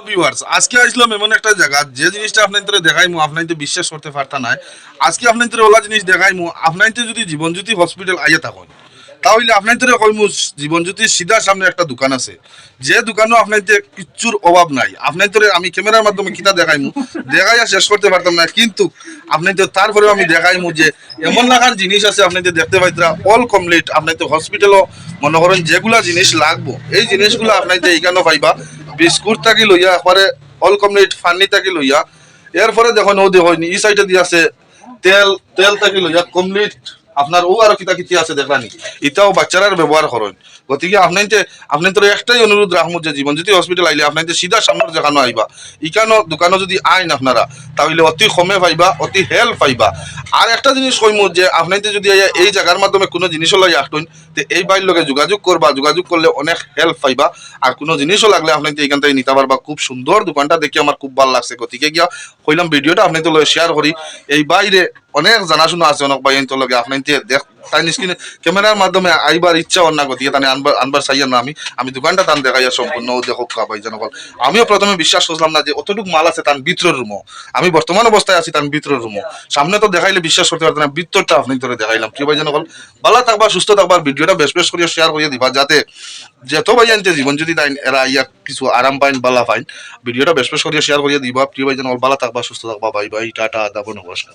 Viewers আজকে আসলাম এমন একটা জায়গা যে জিনিসটা আপনাদের দেখাইমু আপনাদের বিশ্বাস করতে পারতা না। আজকে আপনাদের ওলা জিনিস দেখাইমু আপনাদের যদি জীবনজ্যোতি হসপিটাল আইয়া থাকুন তাহলে আপনাদের কইমু জীবনজ্যোতির সিধা সামনে একটা দোকান আছে, যে দোকানও আপনাদের কিচ্ছুর অভাব নাই। আপনাদের আমি ক্যামেরার মাধ্যমে কিতা দেখাইমু দেখাইয়া শেষ করতে পারতাম না, কিন্তু আপনাদের তারপরেও আমি দেখাইমু যে এমন লাগার জিনিস আছে আপনাদের দেখতে পাইতরা অল কমপ্লিট। আপনাদের হসপিটালও মনে করেন যেগুলা জিনিস লাগবো এই জিনিসগুলো আপনাদের এইখানেও পাইবা। বিস্কুট থাকি লইয়া একবারে অল কমপ্লিট ফান্নি থাকি লইয়া এরপরে দেখুন ও দেখুন ই সাইডে দিয়ে আছে তেল তেল থাকি লইয়া কমপ্লিট আপনার ও আরো কিতা কিতি আছে দেখলানি এটাও বাচ্চারার ব্যবহার করেন। গতিকে আপনাদের একটাই অনুরোধ রাখবো যে জীবনজ্যোতি হসপিটাল আইলে আপনাদের সিধা সামনের যেখানে আইবা ইকানো দোকানও যদি আইন আপনারা তাহলে অতি কমে পাইবা, অতি হেল্প পাইবা। আর একটা জিনিস কইমু যে আপনাদের যদি এই জায়গার মাধ্যমে কোনো জিনিসও লাগে আসতেন তো এই বাইর লগে যোগাযোগ করবা, যোগাযোগ করলে অনেক হেল্প পাইবা। আর কোনো জিনিসও লাগলে আপনাদের এখান থেকে নিতে পারবা। খুব সুন্দর দোকানটা দেখে আমার খুব ভালো লাগছে, গতিকে গিয়া কইলাম ভিডিওটা আপনাদের লগে শেয়ার করি। এই বাইরে অনেক জানাশোনা আছে অনেক ভাই তো লগে আপনাদের দেখ তাই স্ক্রিনে ক্যামেরার মাধ্যমে আইবার ইচ্ছা অন্য গতিকে তাই আনবার আনবার চাইয়া না। আমি দোকানটা তান দেখাইয়া সম্পূর্ণ দেখো ভাই জানো। আমিও প্রথমে বিশ্বাস করলাম না যে অতটুকু মাল আছে তার ভিতরের রুমও। আমি বর্তমান অবস্থায় আছি তার ভিতরের রুমও, সামনে তো দেখাইলে বিশ্বাস করতে পারতাম না, ভিতরটা আপনি ধরে দেখাইলাম। প্রিয় ভাই জানো ভালো থাকবা সুস্থ থাকবার ভিডিওটা বেশ বেশ করিয়া শেয়ার করিয়ে দিবা যাতে যত ভাই আনতে জীবন যদি তাই এরা ইয়া কিছু আরাম পাইন বালা পাইন। ভিডিওটা বেশ বেশ করিয়া শেয়ার করিয়ে দিবা। প্রিয় ভাই জানো ভালো থাকবা সুস্থ থাকবা। বাই বাই টাটা দাবো নমস্কার।